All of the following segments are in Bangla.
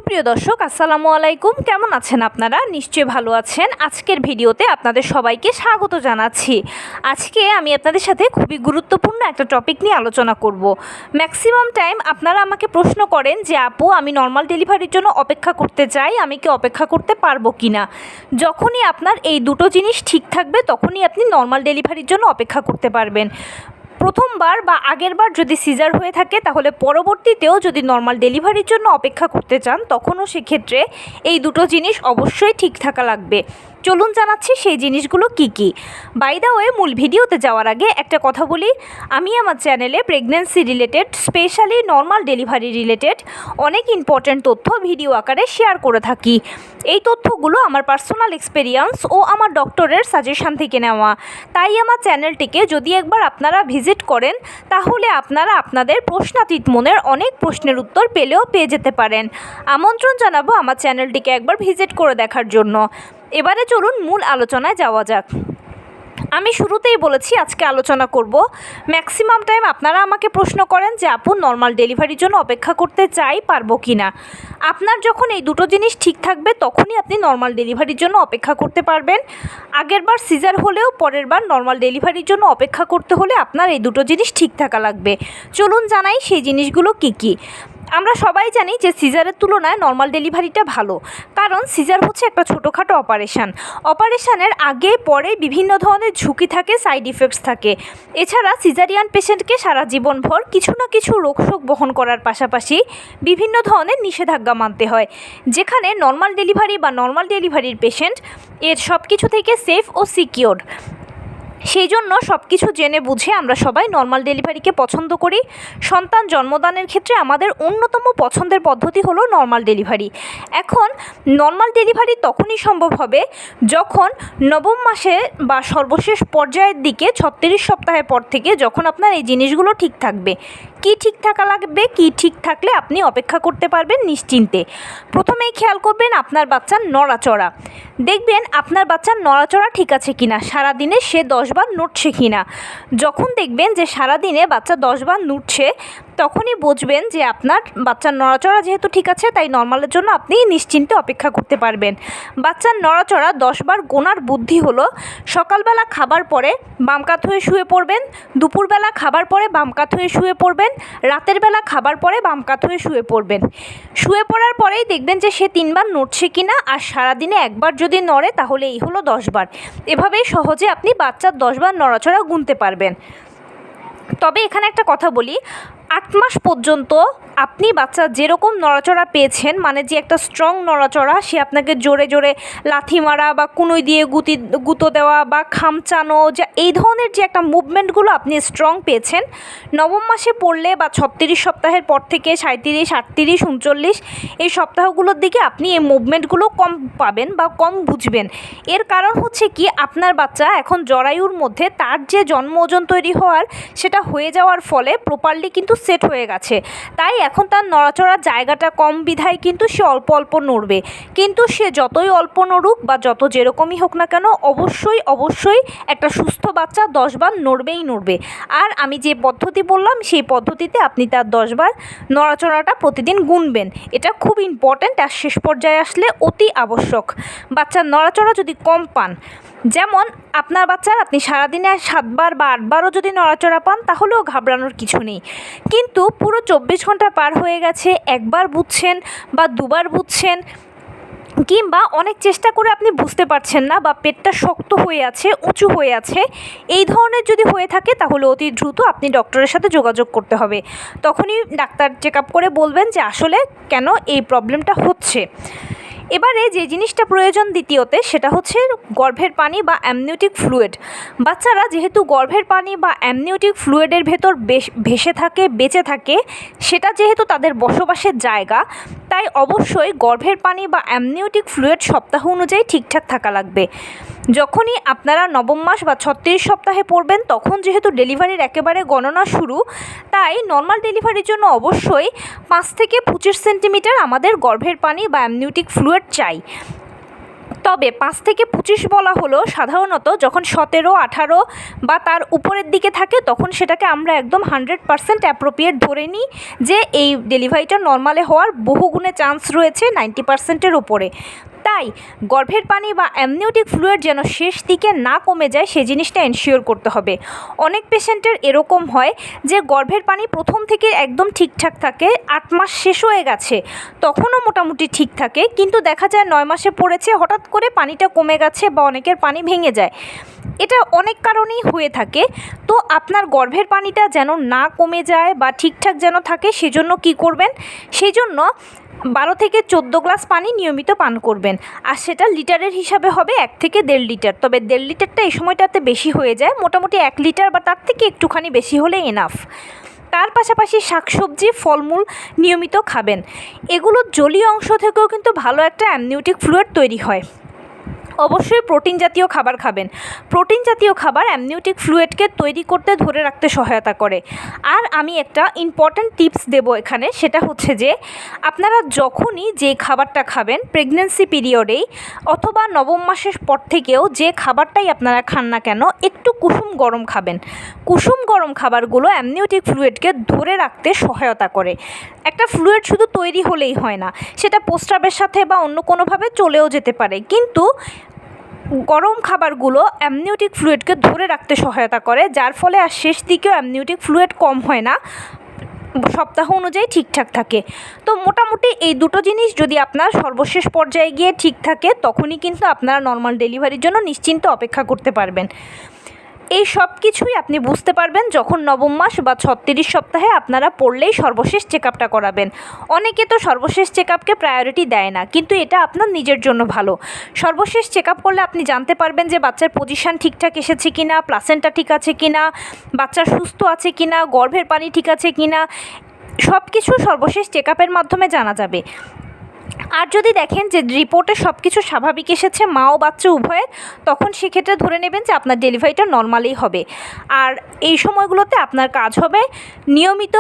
সুপ্রিয় দর্শক, আসসালামু আলাইকুম। কেমন আছেন আপনারা? নিশ্চয়ই ভালো আছেন। আজকের ভিডিওতে আপনাদের সবাইকে স্বাগত জানাচ্ছি। আজকে আমি আপনাদের সাথে খুবই গুরুত্বপূর্ণ একটা টপিক নিয়ে আলোচনা করব। ম্যাক্সিমাম টাইম আপনারা আমাকে প্রশ্ন করেন যে আপু, আমি নর্মাল ডেলিভারির জন্য অপেক্ষা করতে চাই, আমি কি অপেক্ষা করতে পারবো কি না। যখনই আপনার এই দুটো জিনিস ঠিক থাকবে তখনই আপনি নর্মাল ডেলিভারির জন্য অপেক্ষা করতে পারবেন। প্রথমবার বা আগেরবার যদি সিজার হয়ে থাকে তাহলে পরবর্তীতেও যদি নর্মাল ডেলিভারির জন্য অপেক্ষা করতে চান তখনও সেক্ষেত্রে এই দুটো জিনিস অবশ্যই ঠিক থাকা লাগবে। চলুন জানাচ্ছি সেই জিনিসগুলো কি কি। বাই দ্য ওয়ে, মূল ভিডিওতে যাওয়ার আগে একটা কথা বলি, আমি আমার চ্যানেলে pregnancy related, specially normal delivery related অনেক ইম্পর্ট্যান্ট তথ্য ভিডিও আকারে শেয়ার করে থাকি। এই তথ্যগুলো আমার পার্সোনাল এক্সপেরিয়েন্স ও আমার ডক্টরের সাজেশান থেকে নেওয়া। তাই আমার চ্যানেলটিকে যদি একবার আপনারা ভিজিট করেন তাহলে আপনারা আপনাদের প্রশ্নাতীত মনের অনেক প্রশ্নের উত্তর পেয়ে যেতে পারেন। আমন্ত্রণ জানাবো আমার চ্যানেলটিকে একবার ভিজিট করে দেখার জন্য। এবারে চলুন মূল আলোচনায় যাওয়া যাক। আমি শুরুতেই বলেছি আজকে আলোচনা করব, ম্যাক্সিমাম টাইম আপনারা আমাকে প্রশ্ন করেন যে আপু, নর্মাল ডেলিভারির জন্য অপেক্ষা করতে চাই, পারবো কি না। আপনার যখন এই দুটো জিনিস ঠিক থাকবে তখনই আপনি নর্মাল ডেলিভারির জন্য অপেক্ষা করতে পারবেন। আগেরবার সিজার হলেও পরের বার নর্মাল ডেলিভারির জন্য অপেক্ষা করতে হলে আপনার এই দুটো জিনিস ঠিক থাকা লাগবে। চলুন জানাই সেই জিনিসগুলো কি কি। আমরা সবাই জানি যে সিজারের তুলনায় নর্মাল ডেলিভারিটা ভালো, কারণ সিজার হচ্ছে একটা ছোটোখাটো অপারেশানের আগে পরে বিভিন্ন ধরনের ঝুঁকি থাকে, সাইড ইফেক্টস থাকে। এছাড়া সিজারিয়ান পেশেন্টকে সারা জীবনভর কিছু না কিছু রোগশোক বহন করার পাশাপাশি বিভিন্ন ধরনের নিষেধাজ্ঞা মানতে হয়, যেখানে নর্মাল ডেলিভারির পেশেন্ট এর সব কিছু থেকে সেফ ও সিকিওর। সেই জন্য সব কিছু জেনে বুঝে আমরা সবাই নর্মাল ডেলিভারিকে পছন্দ করি। সন্তান জন্মদানের ক্ষেত্রে আমাদের অন্যতম পছন্দের পদ্ধতি হলো নর্মাল ডেলিভারি। এখন নর্মাল ডেলিভারি তখনই সম্ভব হবে যখন নবম মাসে বা সর্বশেষ পর্যায়ের দিকে 36 সপ্তাহের পর থেকে, যখন আপনার এই জিনিসগুলো ঠিক থাকবে। কি ঠিক থাকা লাগবে, কি ঠিক থাকলে আপনি অপেক্ষা করতে পারবেন নিশ্চিন্তে। প্রথমেই খেয়াল করবেন আপনার বাচ্চার নড়াচড়া। দেখবেন আপনার বাচ্চার নড়াচড়া ঠিক আছে কিনা, সারাদিনে সে 10 বার নড়ছে কিনা। যখন দেখবেন যে সারাদিনে বাচ্চা 10 বার নড়ছে তখনই বুঝবেন যে আপনার বাচ্চার নড়াচড়া যেহেতু ঠিক আছে, তাই নর্মালের জন্য আপনি নিশ্চিন্তে অপেক্ষা করতে পারবেন। বাচ্চার নড়াচড়া 10 বার গোনার বুদ্ধি হলো, সকালবেলা খাবার পরে বাম কাত হয়ে শুয়ে পড়বেন, দুপুরবেলা খাবার পরে বাম কাত হয়ে শুয়ে পড়বেন, রাতের বেলা খাবার পরে বাম কাত হয়ে শুয়ে পড়বেন। শুয়ে পড়ার পরেই দেখবেন যে সে 3 বার নড়ছে কিনা, আর সারাদিনে একবার যদি নড়ে তাহলে এই হলো 10 বার। এভাবেই সহজে আপনি বাচ্চার 10 বার নড়াচড়া গুনতে পারবেন। তবে এখানে একটা কথা বলি, 8 মাস পর্যন্ত আপনি বাচ্চা যেরকম নড়াচড়া পেয়েছেন, মানে যে একটা স্ট্রং নড়াচড়া, সে আপনাকে জোরে জোরে লাথি মারা বা কুনোই দিয়ে গুঁতো দেওয়া বা খামচানো, যা এই ধরনের যে একটা মুভমেন্টগুলো আপনি স্ট্রং পেয়েছেন, নবম মাসে পড়লে বা 36 সপ্তাহের পর থেকে 37, 38, 39 এই সপ্তাহগুলোর দিকে আপনি এই মুভমেন্টগুলো কম পাবেন বা কম বুঝবেন। এর কারণ হচ্ছে কি, আপনার বাচ্চা এখন জরায়ুর মধ্যে তার যে জন্ম ওজন তৈরি হওয়ার সেটা হয়ে যাওয়ার ফলে প্রপারলি কিন্তু সেট হয়ে গেছে। তাই এখন তার নড়াচড়ার জায়গাটা কম বিধায় কিন্তু সে অল্প অল্প নড়বে। কিন্তু সে যতই অল্প নড়ুক বা যত যেরকমই হোক না কেন, অবশ্যই একটা সুস্থ বাচ্চা 10 বার নড়বে। আর আমি যে পদ্ধতি বললাম সেই পদ্ধতিতে আপনি তার 10 বার নড়াচড়াটা প্রতিদিন গুনবেন। এটা খুব ইম্পর্ট্যান্ট, আর শেষ পর্যায়ে আসলে অতি আবশ্যক। বাচ্চার নড়াচড়া যদি কম পান, যেমন আপনার বাচ্চার আপনি সারাদিনে 7 বার বা 8 বারও যদি নড়াচড়া পান তাহলেও ঘাবড়ানোর কিছু নেই। কিন্তু পুরো 24 ঘন্টা পার হয়ে গেছে, একবার বুঝছেন বা দুবার বুঝছেন, কিংবা অনেক চেষ্টা করে আপনি বুঝতে পারছেন না, বা পেটটা শক্ত হয়ে আছে, উঁচু হয়ে আছে, এই ধরনের যদি হয়ে থাকে তাহলে অতি দ্রুত আপনি ডক্টরের সাথে যোগাযোগ করতে হবে। তখনই ডাক্তার চেক আপ করে বলবেন যে আসলে কেন এই প্রবলেমটা হচ্ছে। এবারে যে জিনিসটা প্রয়োজন দ্বিতীয়তে, সেটা হচ্ছে গর্ভের পানি বা অ্যামনিওটিক ফ্লুইড। বাচ্চারা যেহেতু গর্ভের পানি বা অ্যামনিওটিক ফ্লুইডের ভেতর বেঁচে থাকে, সেটা যেহেতু তাদের বসবাসের জায়গা, তাই অবশ্যই গর্ভের পানি বা অ্যামনিওটিক ফ্লুইড সপ্তাহ অনুযায়ী ঠিকঠাক থাকা লাগবে। যখনই আপনারা নবম মাস বা 36 সপ্তাহে পড়বেন তখন যেহেতু ডেলিভারির একেবারে গণনা শুরু, তাই নর্মাল ডেলিভারির জন্য অবশ্যই 5 থেকে 25 সেন্টিমিটার আমাদের গর্ভের পানি বা অ্যামনিওটিক ফ্লুইড চাই। তবে 5 থেকে 25 বলা হলো সাধারণত যখন 17, 18 বা তার উপরের দিকে থাকে তখন সেটাকে আমরা একদম 100% অ্যাপ্রোপ্রিয়েট ধরে নিই যে এই ডেলিভারিটা নর্মালে হওয়ার বহুগুণে চান্স রয়েছে 90%-এর ওপরে। তাই গর্ভের পানি বা অ্যামনিওটিক ফ্লুইড যেন শেষ দিকে না কমে যায় সেই জিনিসটা এনশিওর করতে হবে। অনেক পেশেন্টের এরকম হয় যে গর্ভের পানি প্রথম থেকে একদম ঠিকঠাক থাকে, 8 মাস শেষ হয়ে গেছে তখনও মোটামুটি ঠিক থাকে, কিন্তু দেখা যায় 9 মাসে পড়েছে হঠাৎ করে পানিটা কমে গেছে বা অনেকের পানি ভেঙে যায়। এটা অনেক কারণেই হয়ে থাকে। তো আপনার গর্ভের পানিটা যেন না কমে যায় বা ঠিকঠাক যেন থাকে সেজন্য কী করবেন, সেই জন্য 12 থেকে 14 গ্লাস পানি নিয়মিত পান করবেন। আর সেটা লিটারের হিসাবে হবে 1 থেকে 1.5 লিটার। তবে 1.5 লিটারটা এই সময়টাতে বেশি হয়ে যায়, মোটামুটি 1 লিটার বা তার থেকে একটুখানি বেশি হলে এনাফ। তার পাশাপাশি শাকসবজি, ফলমূল নিয়মিত খাবেন। এগুলোর জলীয় অংশ থেকেও কিন্তু ভালো একটা অ্যামনিওটিক ফ্লুইড তৈরি হয়। অবশ্যই প্রোটিন জাতীয় খাবার খাবেন। প্রোটিন জাতীয় খাবার অ্যামনিওটিক ফ্লুইডকে তৈরি করতে ধরে রাখতে সহায়তা করে। আর আমি একটা ইম্পর্ট্যান্ট টিপস দেবো এখানে, সেটা হচ্ছে যে আপনারা যখনই যে খাবারটা খাবেন প্রেগন্যান্সি পিরিয়ডেই অথবা নবম মাসের পর থেকেও যে খাবারটাই আপনারা খান না কেন একটু কুসুম গরম খাবেন। কুসুম গরম খাবারগুলো অ্যামনিওটিক ফ্লুইডকে ধরে রাখতে সহায়তা করে। একটা ফ্লুইড শুধু তৈরি হলেই হয় না, সেটা প্রস্রাবের সাথে বা অন্য কোনোভাবে চলেও যেতে পারে, কিন্তু গরম খাবারগুলো অ্যামনিওটিক ফ্লুইডকে ধরে রাখতে সহায়তা করে, যার ফলে আর শেষ দিকেও অ্যামনিওটিক ফ্লুইড কম হয় না, সপ্তাহ অনুযায়ী ঠিকঠাক থাকে। তো মোটামুটি এই দুটো জিনিস যদি আপনার সর্বশেষ পর্যায়ে গিয়ে ঠিক থাকে তখনই কিন্তু আপনারা নর্মাল ডেলিভারির জন্য নিশ্চিন্ত অপেক্ষা করতে পারবেন। এই সব কিছুই আপনি বুঝতে পারবেন যখন নবম মাস বা 36 সপ্তাহে আপনারা পড়লেই সর্বশেষ চেক আপটা করাবেন। অনেকে তো সর্বশেষ চেক আপকে প্রায়োরিটি দেয় না, কিন্তু এটা আপনার নিজের জন্য ভালো। সর্বশেষ চেক আপ করলে আপনি জানতে পারবেন যে বাচ্চার পজিশান ঠিকঠাক এসেছে কিনা, প্লাসেন্টা ঠিক আছে কিনা, বাচ্চা সুস্থ আছে কিনা, গর্ভের পানি ঠিক আছে কিনা, সব কিছু সর্বশেষ চেক আপের মাধ্যমে জানা যাবে। আর যদি দেখেন যে রিপোর্টে সব কিছু স্বাভাবিক এসেছে মা ও বাচ্চা উভয়ের, তখন সেক্ষেত্রে ধরে নেবেন যে আপনার ডেলিভারিটা নর্মালি হবে। আর এই সময়গুলোতে আপনার কাজ হবে নিয়মিত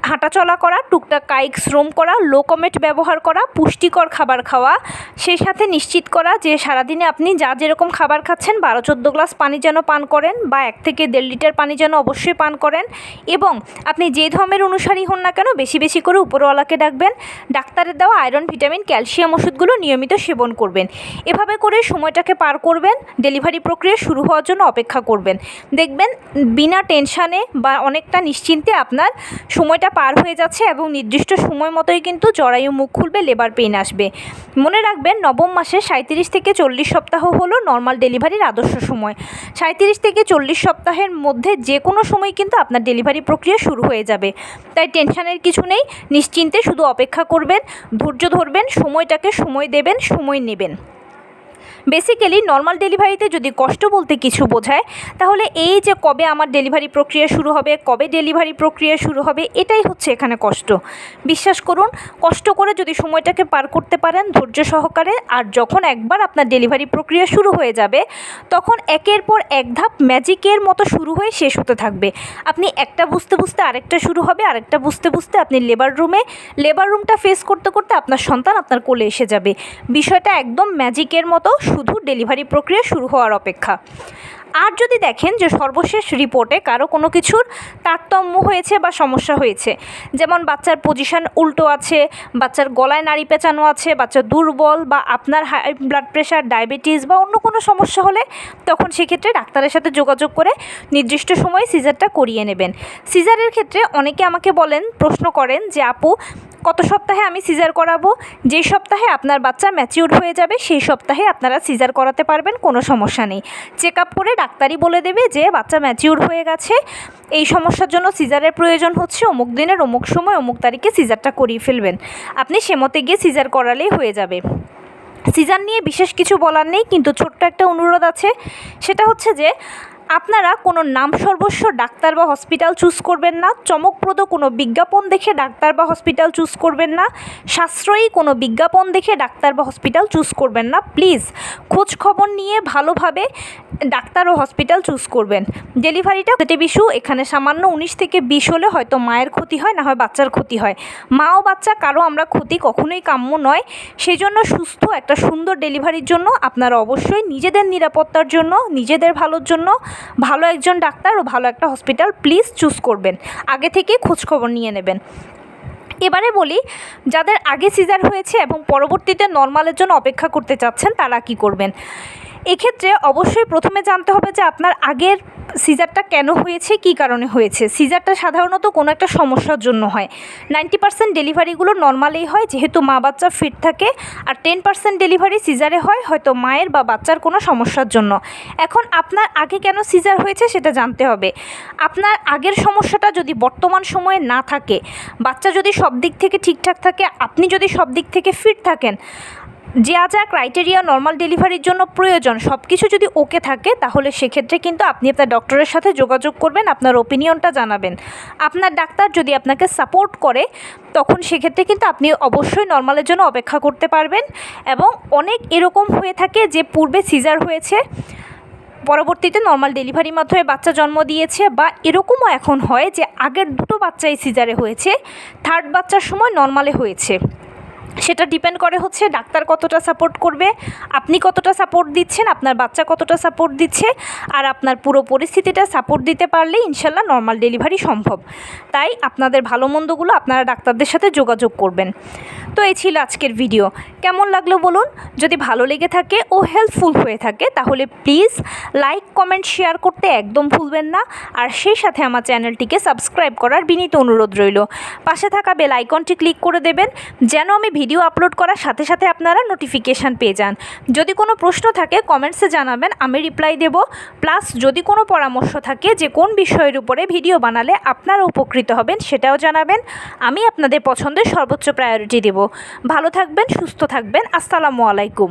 হাঁটাচলা করা, টুকটাক কায়িক শ্রম করা, লো কমেট ব্যবহার করা, পুষ্টিকর খাবার খাওয়া, সেই সাথে নিশ্চিত করা যে সারাদিনে আপনি যেরকম খাবার খাচ্ছেন 12-14 গ্লাস পানি যেন পান করেন বা 1 থেকে 1.5 লিটার পানি যেন অবশ্যই পান করেন। এবং আপনি যে ধর্মের অনুসারী হন না কেন বেশি বেশি করে উপরওয়ালাকে ডাকবেন। ডাক্তারের দেওয়া আয়রন, ভিটামিন, ক্যালসিয়াম ওষুধগুলো নিয়মিত সেবন করবেন। এভাবে করে সময়টাকে পার করবেন, ডেলিভারি প্রক্রিয়া শুরু হওয়ার জন্য অপেক্ষা করবেন। দেখবেন বিনা টেনশানে বা অনেকটা নিশ্চিন্তে আপনার সময়টা পার হয়ে যাচ্ছে এবং নির্দিষ্ট সময় মতোই কিন্তু জরায়ু মুখ খুলবে, লেবার পেইন আসবে। মনে রাখবেন নবম মাসে 37 থেকে 40 সপ্তাহ হলো নর্মাল ডেলিভারির আদর্শ সময়। 37 থেকে 40 সপ্তাহের মধ্যে যে কোনো সময় কিন্তু আপনার ডেলিভারি প্রক্রিয়া শুরু হয়ে যাবে। তাই টেনশানের কিছু নেই, নিশ্চিন্তে শুধু অপেক্ষা করবেন, ধৈর্য ধরবেন, সময়টাকে সময় দেবেন, সময় নেবেন। বেসিক্যালি নর্মাল ডেলিভারিতে যদি কষ্ট বলতে কিছু বোঝায় তাহলে এই যে কবে আমার ডেলিভারি প্রক্রিয়া শুরু হবে, কবে ডেলিভারি প্রক্রিয়া শুরু হবে, এটাই হচ্ছে এখানে কষ্ট। বিশ্বাস করুন, কষ্ট করে যদি সময়টাকে পার করতে পারেন ধৈর্য সহকারে, আর যখন একবার আপনার ডেলিভারি প্রক্রিয়া শুরু হয়ে যাবে তখন একের পর এক ধাপ ম্যাজিকের মতো শুরু হয়ে শেষ হতে থাকবে। আপনি একটা বুঝতে বুঝতে আরেকটা শুরু হবে, আরেকটা বুঝতে বুঝতে আপনি লেবার রুমটা ফেস করতে করতে আপনার সন্তান আপনার কোলে এসে যাবে। বিষয়টা একদম ম্যাজিকের মতো, শুধু ডেলিভারি প্রক্রিয়া শুরু হওয়ার অপেক্ষা। আর যদি দেখেন যে সর্বশেষ রিপোর্টে কারো কোনো কিছুর তারতম্য হয়েছে বা সমস্যা হয়েছে, যেমন বাচ্চার পজিশন উল্টো আছে, বাচ্চার গলায় নাড়ি পেঁচানো আছে, বাচ্চা দুর্বল, বা আপনার হাই ব্লাড প্রেশার, ডায়াবেটিস বা অন্য কোনো সমস্যা হলে তখন সেক্ষেত্রে ডাক্তারের সাথে যোগাযোগ করে নির্দিষ্ট সময়ে সিজারটা করিয়ে নেবেন। সিজারের ক্ষেত্রে অনেকে আমাকে বলেন, প্রশ্ন করেন যে আপু কত সপ্তাহে আমি সিজার করাবো? যেই সপ্তাহে আপনার বাচ্চা ম্যাচিউর হয়ে যাবে সেই সপ্তাহে আপনারা সিজার করাতে পারবেন, কোনো সমস্যা নেই। চেক আপ করে ডাক্তারই বলে দেবে যে বাচ্চা ম্যাচিউর হয়ে গেছে, এই সমস্যার জন্য সিজারের প্রয়োজন হচ্ছে, অমুক দিনের অমুক সময় অমুক তারিখে সিজারটা করিয়ে ফেলবেন। আপনি সে মতে গিয়ে সিজার করালেই হয়ে যাবে। সিজার নিয়ে বিশেষ কিছু বলার নেই, কিন্তু ছোট্ট একটা অনুরোধ আছে, সেটা হচ্ছে যে আপনারা কোনো নাম সর্বস্ব ডাক্তার বা হসপিটাল চুজ করবেন না, চমকপ্রদ কোনো বিজ্ঞাপন দেখে ডাক্তার বা হসপিটাল চুজ করবেন না, সাশ্রয়ী কোনো বিজ্ঞাপন দেখে ডাক্তার বা হসপিটাল চুজ করবেন না। প্লিজ খোঁজ খবর নিয়ে ভালোভাবে ডাক্তার ও হসপিটাল চুজ করবেন। ডেলিভারিটা পজিটিভ ইস্যু, এখানে সামান্য 19 থেকে 20 হলে হয়তো মায়ের ক্ষতি হয়, না হয় বাচ্চার ক্ষতি হয়। মা ও বাচ্চা কারো আমরা ক্ষতি কখনোই কাম্য নয়। সেই জন্য সুস্থ একটা সুন্দর ডেলিভারির জন্য আপনারা অবশ্যই নিজেদের নিরাপত্তার জন্য, নিজেদের ভালোর জন্য ভালো একজন ডাক্তার ও ভালো একটা হসপিটাল প্লিজ চুজ করবেন। আগে থেকে খোঁজখবর নিয়ে নেবেন। এবারে বলি, যাদের আগে সিজার হয়েছে এবং পরবর্তীতে নর্মালের জন্য অপেক্ষা করতে চাচ্ছেন তারা কি করবেন। এক্ষেত্রে অবশ্যই প্রথমে জানতে হবে যে আপনার আগের সিজারটা কেন হয়েছে, কী কারণে হয়েছে। সিজারটা সাধারণত কোনো একটা সমস্যার জন্য হয়। 90% ডেলিভারিগুলো নর্মালেই হয়, যেহেতু মা বাচ্চা ফিট থাকে। আর 10% ডেলিভারি সিজারে হয়, হয়তো মায়ের বা বাচ্চার কোনো সমস্যার জন্য। এখন আপনার আগে কেন সিজার হয়েছে সেটা জানতে হবে। আপনার আগের সমস্যাটা যদি বর্তমান সময়ে না থাকে, বাচ্চা যদি সব দিক থেকে ঠিকঠাক থাকে, আপনি যদি সব দিক থেকে ফিট থাকেন, যা যা ক্রাইটেরিয়া নর্মাল ডেলিভারির জন্য প্রয়োজন সব কিছু যদি ওকে থাকে, তাহলে সেক্ষেত্রে কিন্তু আপনি আপনার ডক্টরের সাথে যোগাযোগ করবেন, আপনার ওপিনিয়নটা জানাবেন। আপনার ডাক্তার যদি আপনাকে সাপোর্ট করে, তখন সেক্ষেত্রে কিন্তু আপনি অবশ্যই নর্মালের জন্য অপেক্ষা করতে পারবেন। এবং অনেক এরকম হয়ে থাকে যে পূর্বে সিজার হয়েছে, পরবর্তীতে নর্মাল ডেলিভারির মাধ্যমে বাচ্চা জন্ম দিয়েছে, বা এরকমও এখন হয় যে আগের দুটো বাচ্চাই সিজারে হয়েছে, থার্ড বাচ্চার সময় নর্মালে হয়েছে। সেটা ডিপেন্ড করে হচ্ছে ডাক্তার কতটা সাপোর্ট করবে, আপনি কতটা সাপোর্ট দিচ্ছেন, আপনার বাচ্চা কতটা সাপোর্ট দিচ্ছে। আর আপনার পুরো পরিস্থিতিটা সাপোর্ট দিতে পারলে ইনশাল্লাহ নর্মাল ডেলিভারি সম্ভব। তাই আপনাদের ভালো মন্দগুলো আপনারা ডাক্তারদের সাথে যোগাযোগ করবেন। তো এই ছিল আজকের ভিডিও। কেমন লাগলো বলুন। যদি ভালো লেগে থাকে ও হেল্পফুল হয়ে থাকে তাহলে প্লিজ লাইক, কমেন্ট, শেয়ার করতে একদম ভুলবেন না। আর সেই সাথে আমার চ্যানেলটিকে সাবস্ক্রাইব করার বিনীত অনুরোধ রইল। পাশে থাকা বেল আইকনটি ক্লিক করে দেবেন, যেন আমি ভিডিও আপলোড করার সাথে সাথে আপনারা নোটিফিকেশান পেয়ে যান। যদি কোনো প্রশ্ন থাকে কমেন্টসে জানাবেন, আমি রিপ্লাই দেব। প্লাস যদি কোনো পরামর্শ থাকে যে কোন বিষয়ের উপরে ভিডিও বানালে আপনারা উপকৃত হবেন, সেটাও জানাবেন। আমি আপনাদের পছন্দের সর্বোচ্চ প্রায়োরিটি দেব। ভালো থাকবেন, সুস্থ থাকবেন। আসসালামু আলাইকুম।